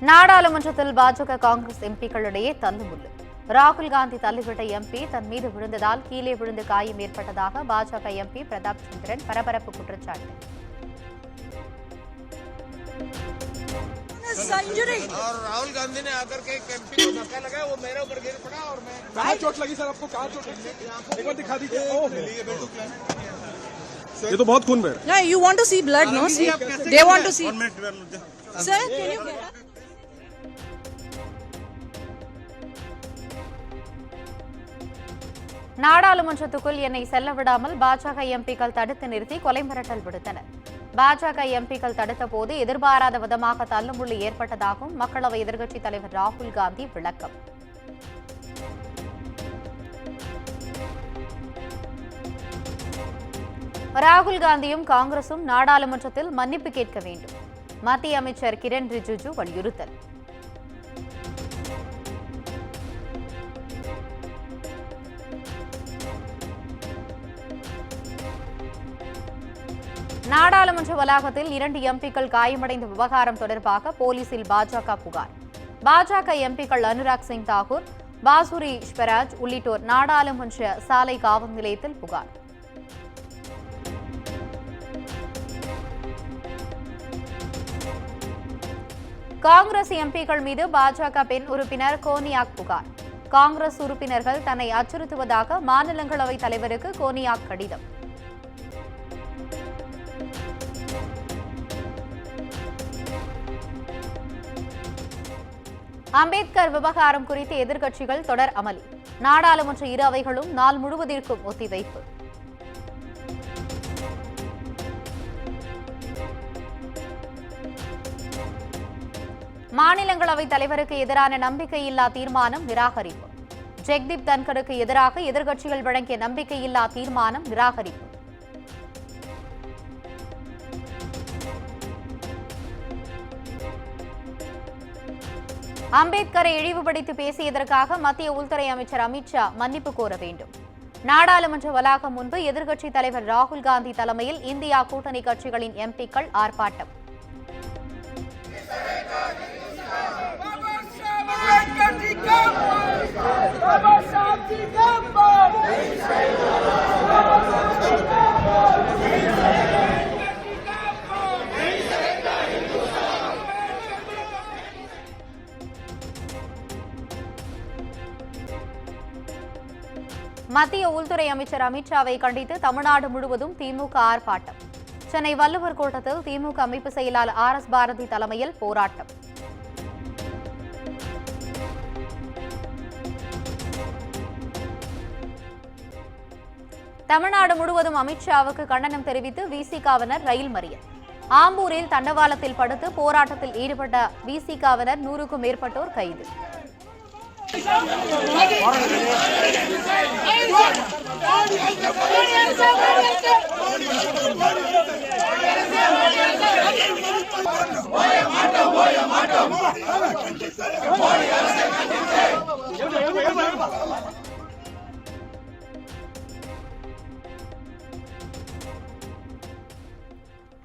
நாடாளுமன்றத்தில் பாஜக காங்கிரஸ் எம்பிக்களிடையே தள்ளுமுள்ளு. ராகுல் காந்தி தள்ளிவிட்ட எம்பி தன் மீது விழுந்ததால் கீழே விழுந்து காயம் ஏற்பட்டதாக பாஜக எம்பி பிரதாப் சந்திரன் பரபரப்பு குற்றச்சாட்டு. और राहुल गांधी ने आकर के एमपी को धक्का लगाया, वो मेरे ऊपर गिर पड़ा और मैं कहाँ चोट लगी सर आपको? कहाँ चोट लगी? एक बार दिखा दीजिए। ये तो बहुत खून बह रहा है। No, you want to see blood, no? See, they want to see. Sir, can you get up? நாடாளுமன்றத்துக்குள் என்னை செல்ல விடாமல் பாஜக எம்பிக்கள் தடுத்து நிறுத்தி கொலை மிரட்டல் விடுத்தனர். பாஜக எம்பிக்கள் தடுத்த போது எதிர்பாராத விதமாக தள்ளுமுள்ளு ஏற்பட்டதாகவும் மக்களவை எதிர்க்கட்சித் தலைவர் ராகுல் காந்தி விளக்கம். ராகுல் காந்தியும் காங்கிரசும் நாடாளுமன்றத்தில் மன்னிப்பு கேட்க வேண்டும். மத்திய அமைச்சர் கிரண் ரிஜிஜு வலியுறுத்தல். நாடாளுமன்ற வளாகத்தில் 2 எம்பிக்கள் காயமடைந்த விவகாரம் தொடர்பாக போலீசில் பாஜக புகார். பாஜக எம்பிக்கள் அனுராக் சிங் தாக்கூர், பாசுரி ஸ்வராஜ் உள்ளிட்டோர் நாடாளுமன்ற சாலை காவல் நிலையத்தில் புகார். காங்கிரஸ் எம்பிக்கள் மீது பாஜக பெண் உறுப்பினர் கோனியாக் புகார். காங்கிரஸ் உறுப்பினர்கள் தன்னை அச்சுறுத்துவதாக மாநிலங்களவை தலைவருக்கு கோனியாக் கடிதம். அம்பேத்கர் விவகாரம் குறித்து எதிர்க்கட்சிகள் தொடர் அமளி. நாடாளுமன்ற இரு அவைகளும் நாள் முழுவதற்கும் ஒத்திவைப்பு. மாநிலங்களவை தலைவருக்கு எதிரான நம்பிக்கையில்லா தீர்மானம் நிராகரிப்பு. ஜெக்தீப் தன்கருக்கு எதிராக எதிர்க்கட்சிகள் வழங்கிய நம்பிக்கையில்லா தீர்மானம் நிராகரிப்பு. அம்பேத்கரை இழிவுபடுத்தி பேசியதற்காக மத்திய உள்துறை அமைச்சர் அமித்ஷா மன்னிப்பு கோர வேண்டும். நாடாளுமன்ற வளாகம் முன்பு எதிர்க்கட்சித் தலைவர் ராகுல் காந்தி தலைமையில் இந்தியா கூட்டணி கட்சிகளின் எம்பிக்கள் ஆர்ப்பாட்டம். மத்திய உள்துறை அமைச்சர் அமித்ஷாவை கண்டித்து தமிழ்நாடு முழுவதும் திமுக ஆர்ப்பாட்டம். சென்னை வள்ளுவர் கோட்டத்தில் திமுக அமைப்பு செயலாளர் RS பாரதி தலைமையில் போராட்டம். தமிழ்நாடு முழுவதும் அமித்ஷாவுக்கு கண்டனம் தெரிவித்து விசிகாவினர் ரயில் மறியல். ஆம்பூரில் தண்டவாளத்தில் படுத்து போராட்டத்தில் ஈடுபட்ட விசிகாவினர் 100க்கும் மேற்பட்டோர் கைது.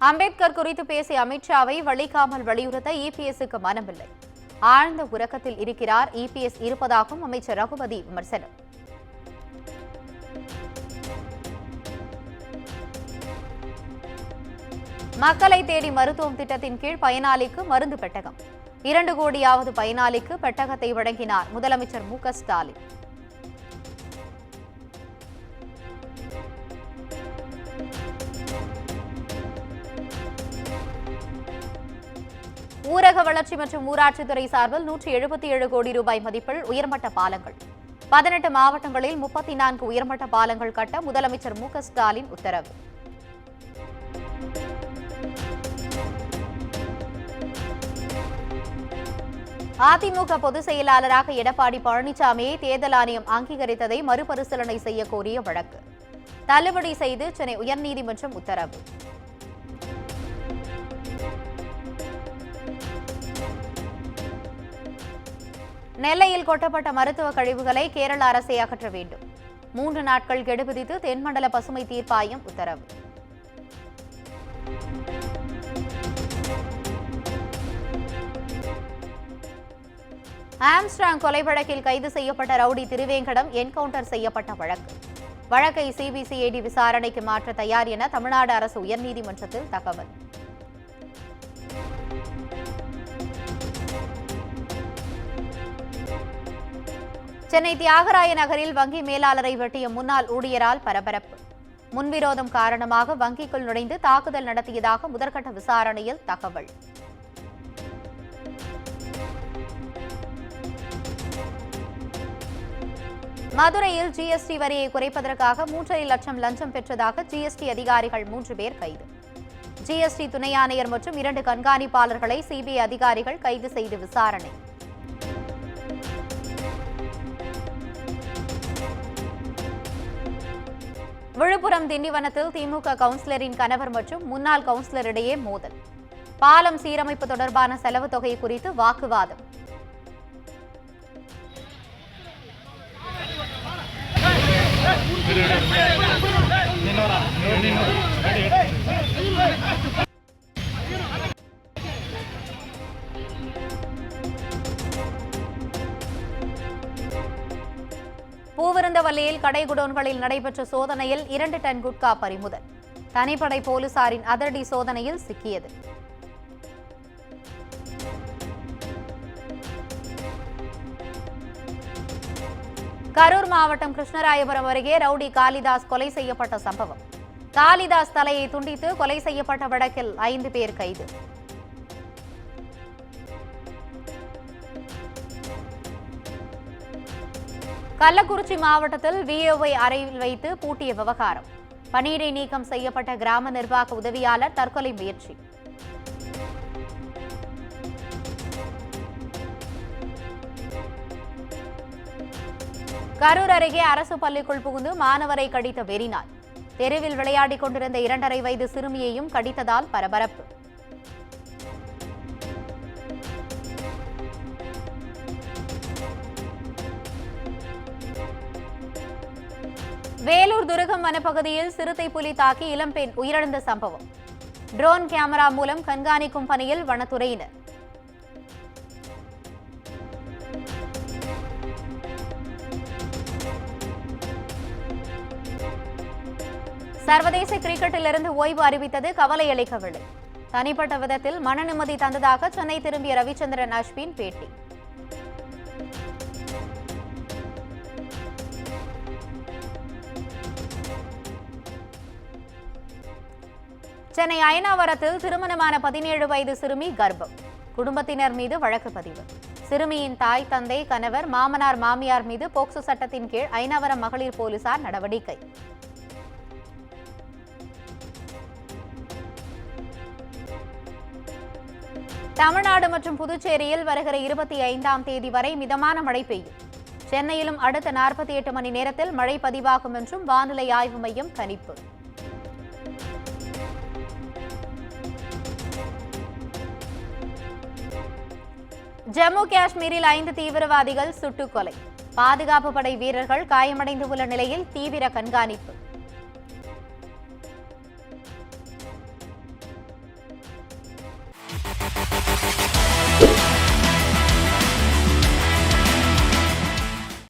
அம்பேத்கர் குறித்து பேசிய அமித்ஷாவை வலிக்காமல் வலியுறுத்த EPSக்கு மனமில்லை. ஆழ்ந்த உறக்கத்தில் இருக்கிறார் EPS இருப்பதாகவும் அமைச்சர் ரகுபதி விமர்சனம். மக்களை தேடி மருத்துவம் திட்டத்தின் கீழ் பயனாளிக்கு மருந்து பெட்டகம். 2 கோடியாவது பயனாளிக்கு பெட்டகத்தை வழங்கினார் முதலமைச்சர் MK ஸ்டாலின். ஊரக வளர்ச்சி மற்றும் ஊராட்சித்துறை சார்பில் 177 கோடி ரூபாய் மதிப்பில் உயர்மட்ட பாலங்கள். 18 மாவட்டங்களில் 34 உயர்மட்ட பாலங்கள் கட்ட முதலமைச்சர் MK ஸ்டாலின் உத்தரவு. அதிமுக பொதுச் செயலாளராக எடப்பாடி பழனிசாமியை தேர்தல் ஆணையம் அங்கீகரித்ததை மறுபரிசீலனை செய்ய கோரிய வழக்கு தள்ளுபடி செய்து சென்னை உயர்நீதிமன்றம் உத்தரவு. நெல்லையில் கொட்டப்பட்ட மருத்துவ கழிவுகளை கேரள அரசே அகற்ற வேண்டும். 3 நாட்கள் கெடு விதித்து தென்மண்டல பசுமை தீர்ப்பாயம் உத்தரவு. ஆம்ஸ்ட்ராங் கொலை வழக்கில் கைது செய்யப்பட்ட ரவுடி திருவேங்கடம் என்கவுண்டர் செய்யப்பட்ட வழக்கை சிபிசிஐடி விசாரணைக்கு மாற்ற தயார் என தமிழ்நாடு அரசு உயர்நீதிமன்றத்தில் தகவல். சென்னை தியாகராய நகரில் வங்கி மேலாளரை வெட்டிய முன்னாள் ஊழியரால் பரபரப்பு. முன்விரோதம் காரணமாக வங்கிக்குள் நுழைந்து தாக்குதல் நடத்தியதாக முதற்கட்ட விசாரணையில் தகவல். மதுரையில் ஜிஎஸ்டி வரியை குறைப்பதற்காக 3.5 லட்சம் லஞ்சம் பெற்றதாக ஜிஎஸ்டி அதிகாரிகள் 3 பேர் கைது. ஜிஎஸ்டி துணை ஆணையர் மற்றும் 2 கண்காணிப்பாளர்களை சிபிஐ அதிகாரிகள் கைது செய்து விசாரணை. விழுப்புரம் திண்டிவனத்தில் திமுக கவுன்சிலரின் கணவர் மற்றும் முன்னாள் கவுன்சிலர் இடையே மோதல். பாலம் சீரமைப்பு தொடர்பான செலவு தொகை குறித்து வாக்குவாதம். பூவிருந்தவல்லியில் கடை குடோன்களில் நடைபெற்ற சோதனையில் 2 டன் குட்கா பறிமுதல். தனிப்படை போலீசாரின் அதிரடி சோதனையில் சிக்கியது. கரூர் மாவட்டம் கிருஷ்ணராயபுரம் அருகே ரவுடி காளிதாஸ் கொலை செய்யப்பட்ட சம்பவம். காளிதாஸ் தலையை துண்டித்து கொலை செய்யப்பட்ட வழக்கில் 5 பேர் கைது. கள்ளக்குறிச்சி மாவட்டத்தில் விஏஓவை அறையில் வைத்து பூட்டிய விவகாரம். பணியிடை நீக்கம் செய்யப்பட்ட கிராம நிர்வாக உதவியாளர் தற்கொலை முயற்சி. கரூர் அருகே அரசு பள்ளிக்குள் புகுந்து மாணவரை கடித்த வெறிநாய். தெருவில் விளையாடிக் கொண்டிருந்த 2.5 வயது சிறுமியையும் கடித்ததால் பரபரப்பு. வேலூர் துருகம் வனப்பகுதியில் சிறுத்தை புலி தாக்கி இளம்பெண் உயிரிழந்த சம்பவம். ட்ரோன் கேமரா மூலம் கண்காணிக்கும் பணியில் வனத்துறையினர். சர்வதேச கிரிக்கெட்டிலிருந்து ஓய்வு அறிவித்தது கவலை அளிக்கவில்லை. தனிப்பட்ட விதத்தில் மன நிம்மதி தந்ததாக சென்னை திரும்பிய ரவிச்சந்திரன் அஸ்வின் பேட்டி. சென்னை அயனாவரத்தில் திருமணமான 17 வயது சிறுமி கர்ப்பம். குடும்பத்தினர் மீது வழக்கு பதிவு. சிறுமியின் தாய், தந்தை, கணவர், மாமனார், மாமியார் மீது போக்சோ சட்டத்தின் கீழ் அயனாவரம் மகளிர் போலீசார் நடவடிக்கை. தமிழ்நாடு மற்றும் புதுச்சேரியில் வருகிற 25ஆம் தேதி வரை மிதமான மழை பெய்யும். சென்னையிலும் அடுத்த 48 மணி நேரத்தில் மழை பதிவாகும் என்றும் வானிலை ஆய்வு மையம் கணிப்பு. ஜம்மு காஷ்மீரில் 5 தீவிரவாதிகள் சுட்டுக் கொலை. பாதுகாப்பு படை வீரர்கள் காயமடைந்து உள்ள நிலையில் தீவிர கண்காணிப்பு.